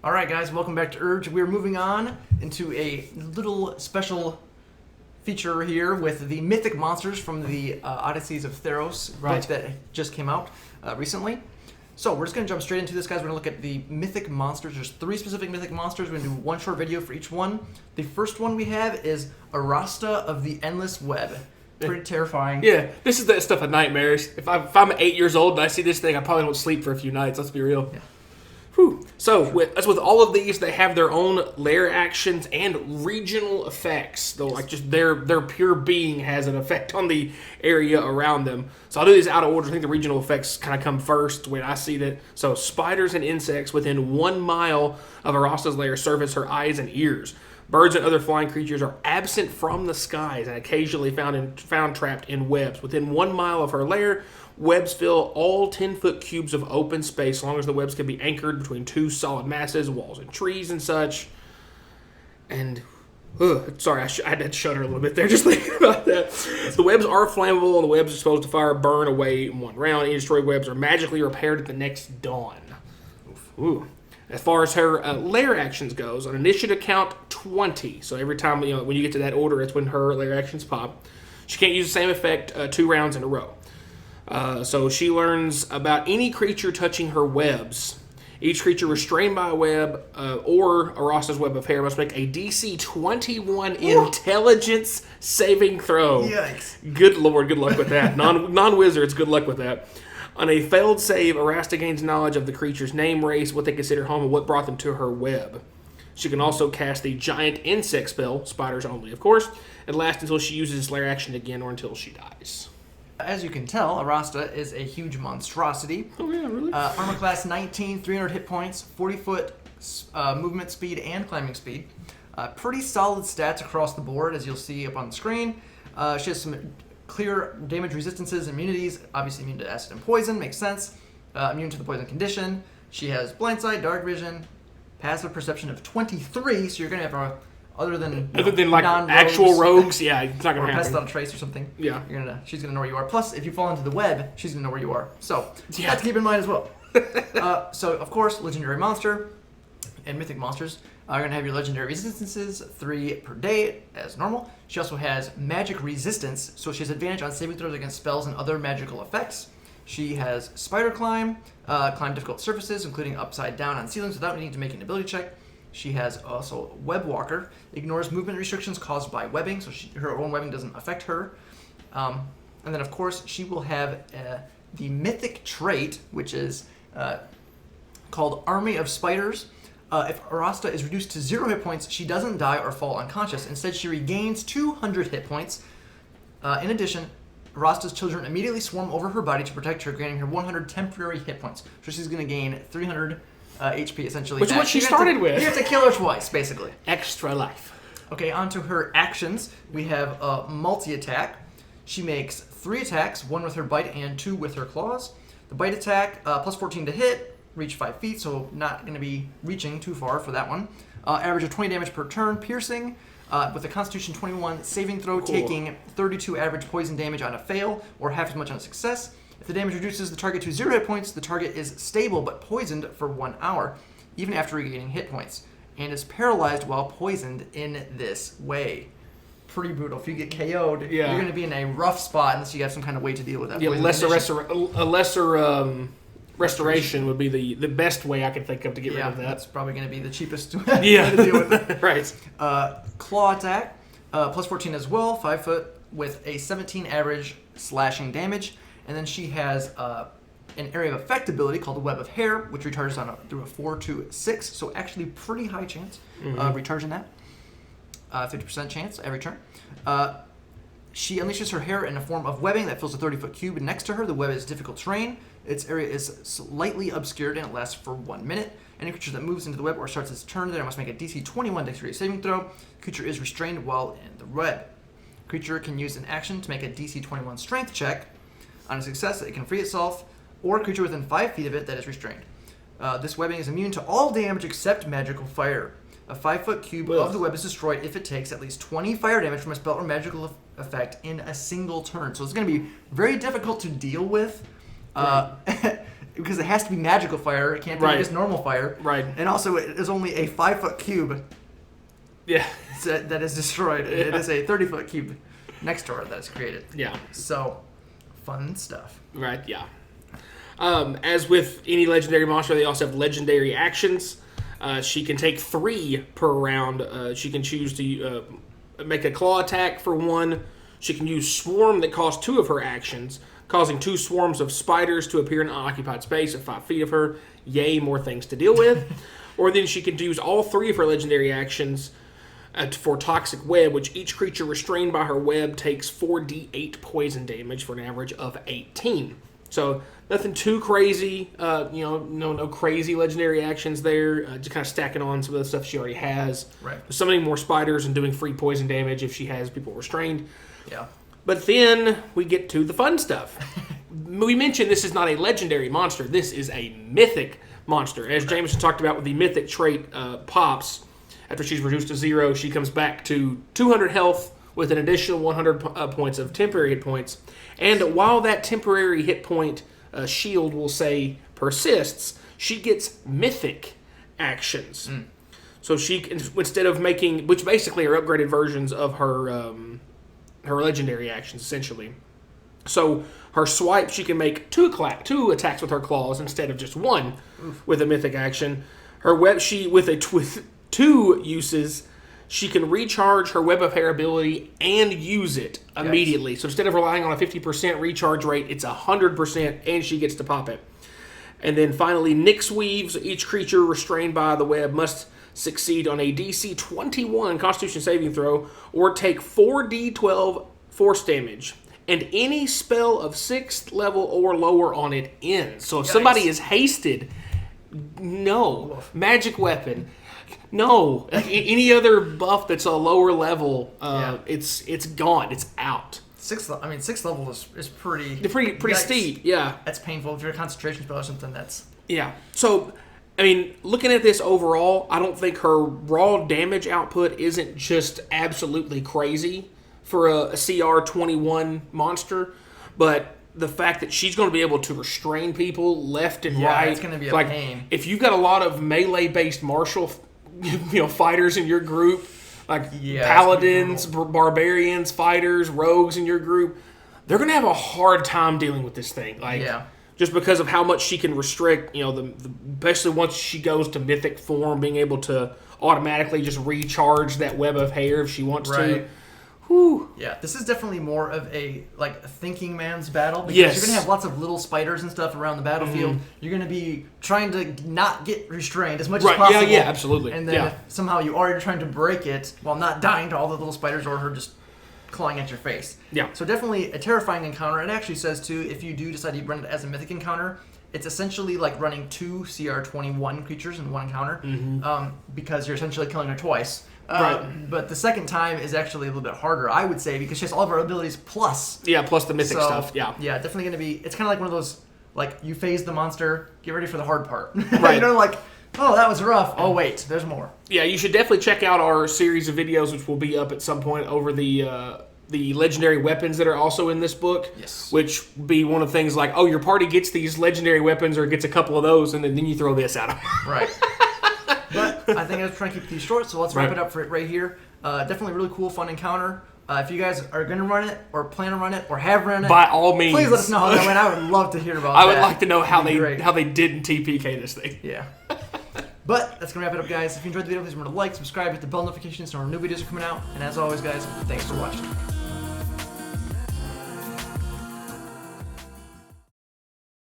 All right, guys, welcome back to Urge. We're moving on into a little special feature here with the Mythic Monsters from the Odysseys of Theros book that just came out recently. So we're just going to jump straight into this, guys. We're going to look at the Mythic Monsters. There's 3 specific Mythic Monsters. We're going to do one short video for each one. The first one we have is Arasta of the Endless Web. Pretty terrifying. Yeah, this is that stuff of nightmares. If I'm 8 years old and I see this thing, I probably won't sleep for a few nights. Let's be real. Yeah. Whew. So, with all of these, they have their own lair actions and regional effects. Though, like just their pure being has an effect on the area around them. So I'll do these out of order. I think the regional effects kind of come first when I see that. So spiders and insects within 1 mile of Arasta's lair serve as her eyes and ears. Birds and other flying creatures are absent from the skies and occasionally found trapped in webs. Within 1 mile of her lair, webs fill all 10-foot cubes of open space, as long as the webs can be anchored between 2 solid masses, walls and trees and such. And, sorry, I had to shudder a little bit there just thinking about that. The webs are flammable, and the webs are supposed to fire burn away in 1 round. Any destroyed webs are magically repaired at the next dawn. Ooh. As far as her lair actions goes, on initiative count 20. So every time when you get to that order, it's when her lair actions pop. She can't use the same effect 2 rounds in a row. So she learns about any creature touching her webs. Each creature restrained by a web or Arasta's web of hair must make a DC 21 intelligence saving throw. Yikes. Good lord, good luck with that. Non-wizards, good luck with that. On a failed save, Arasta gains knowledge of the creature's name, race, what they consider home, and what brought them to her web. She can also cast the giant insect spell, spiders only, of course, and last until she uses its lair action again or until she dies. As you can tell, Arasta is a huge monstrosity. Oh, yeah, really? Armor class 19, 300 hit points, 40-foot movement speed and climbing speed. Pretty solid stats across the board, as you'll see up on the screen. She has some clear damage resistances, immunities, obviously immune to acid and poison, makes sense. Immune to the poison condition. She has blind sight, dark vision, passive perception of 23, so you're going to have other than like actual rogues, yeah, it's not going to happen. Pest on a trace or something. Yeah. She's going to know where you are. Plus, if you fall into the web, she's going to know where you are. So, that's to keep in mind as well. So, of course, legendary monster and mythic monsters are going to have your legendary resistances, 3 per day, as normal. She also has magic resistance, so she has advantage on saving throws against spells and other magical effects. She has spider climb, climb difficult surfaces, including upside down on ceilings without needing to make an ability check. She has also web walker, ignores movement restrictions caused by webbing, so her own webbing doesn't affect her. And then, of course, she will have the Mythic Trait, which is called Army of Spiders. If Arasta is reduced to 0 hit points, she doesn't die or fall unconscious. Instead, she regains 200 hit points. In addition, Arasta's children immediately swarm over her body to protect her, granting her 100 temporary hit points. So she's going to gain 300 HP, essentially. Which is what she started with. You have to kill her twice, basically. Extra life. Okay, on to her actions. We have multi-attack. She makes 3 attacks, 1 with her bite and 2 with her claws. The bite attack, plus 14 to hit, reach 5 feet, so not going to be reaching too far for that one. Average of 20 damage per turn, piercing, with a Constitution 21 saving throw, taking 32 average poison damage on a fail, or half as much on a success. If the damage reduces the target to 0 hit points, the target is stable but poisoned for 1 hour, even after regaining hit points, and is paralyzed while poisoned in this way. Pretty brutal. If you get KO'd, you're going to be in a rough spot unless you have some kind of way to deal with that. Yeah, a lesser restoration would be the best way I could think of to get rid of that. That's probably going to be the cheapest way to deal with it. Right. Claw attack, plus 14 as well, 5 foot, with a 17 average slashing damage. And then she has an area of effect ability called the Web of Hair, which recharges through a 4 to 6. So actually pretty high chance of recharging that. 50% chance every turn. She unleashes her hair in a form of webbing that fills a 30-foot cube next to her. The web is difficult terrain. Its area is slightly obscured and it lasts for 1 minute. Any creature that moves into the web or starts its turn there must make a DC 21 dexterity saving throw. Creature is restrained while in the web. Creature can use an action to make a DC 21 strength check. On a success, it can free itself, or a creature within 5 feet of it that is restrained. This webbing is immune to all damage except magical fire. A 5-foot cube of the web is destroyed if it takes at least 20 fire damage from a spell or magical effect in a single turn. So it's going to be very difficult to deal with. because it has to be magical fire. It can't be just normal fire. Right. And also, it is only a 5-foot cube. Yeah. That is destroyed. Yeah. It is a 30-foot cube next to her that is created. Yeah. So, fun stuff. Right. Yeah. As with any legendary monster, they also have legendary actions. She can take 3 per round. She can choose to make a claw attack for 1. She can use Swarm that costs 2 of her actions, causing 2 swarms of spiders to appear in unoccupied space at 5 feet of her. Yay, more things to deal with. Or then she can use all 3 of her legendary actions for Toxic Web, which each creature restrained by her web takes 4d8 poison damage for an average of 18. So nothing too crazy, no crazy legendary actions there. Just kind of stacking on some of the stuff she already has. Right. Summoning more spiders and doing free poison damage if she has people restrained. Yeah. But then we get to the fun stuff. We mentioned this is not a legendary monster. This is a mythic monster. As Jameson talked about with the Mythic Trait pops, after she's reduced to 0, she comes back to 200 health with an additional 100 points of temporary hit points. And while that temporary hit point shield, will say, persists, she gets mythic actions. So she can, instead of making, which basically are upgraded versions of her her legendary actions, essentially. So her swipe, she can make 2 attacks with her claws instead of just 1 with a mythic action. Her web, with 2 uses, she can recharge her Web of Hair ability and use it immediately. Yes. So instead of relying on a 50% recharge rate, it's 100%, and she gets to pop it. And then finally, Nyx Weaves. Each creature restrained by the web must succeed on a DC 21 Constitution saving throw or take 4d12 force damage. And any spell of 6th level or lower on it ends. So if somebody is hasted, no. Magic weapon, no. Any other buff that's a lower level, it's gone. It's out. 6th level is pretty steep. Yeah, that's painful. If you're a concentration spell or something, that's So, I mean, looking at this overall, I don't think her raw damage output isn't just absolutely crazy for a CR 21 monster, but the fact that she's going to be able to restrain people left and right, it's going to be a pain. If you've got a lot of melee-based martial, fighters in your group, like paladins, barbarians, fighters, rogues in your group, they're going to have a hard time dealing with this thing. Just because of how much she can restrict, especially once she goes to mythic form, being able to automatically just recharge that Web of Hair if she wants to. Whew. Yeah, this is definitely more of a thinking man's battle because yes. you're gonna have lots of little spiders and stuff around the battlefield. Mm-hmm. You're gonna be trying to not get restrained as much as possible. Yeah, absolutely. And then if somehow you are trying to break it while not dying to all the little spiders or her just clawing at your face. Yeah. So definitely a terrifying encounter. It actually says too, if you do decide to run it as a mythic encounter, it's essentially like running 2 CR21 creatures in one encounter, because you're essentially killing her twice. But the second time is actually a little bit harder, I would say, because she has all of her abilities plus. Yeah, plus the mythic stuff. Yeah. Yeah, definitely going to be. It's kind of like one of those, you phase the monster, get ready for the hard part. Right. Oh, that was rough. Oh, wait, there's more. Yeah, you should definitely check out our series of videos, which will be up at some point over the legendary weapons that are also in this book. Yes. Which be one of the things like, your party gets these legendary weapons or gets a couple of those, and then you throw this at them. Right. But I think I was trying to keep these short, so let's wrap it up for it right here. Definitely a really cool, fun encounter. If you guys are going to run it, or plan to run it, or have run it, by all means, please let us know how that went. I would love to hear about that. I would like to know how they didn't TPK this thing. Yeah. But that's going to wrap it up, guys. If you enjoyed the video, please remember to like, subscribe, hit the bell notifications so our new videos are coming out. And as always, guys, thanks for watching.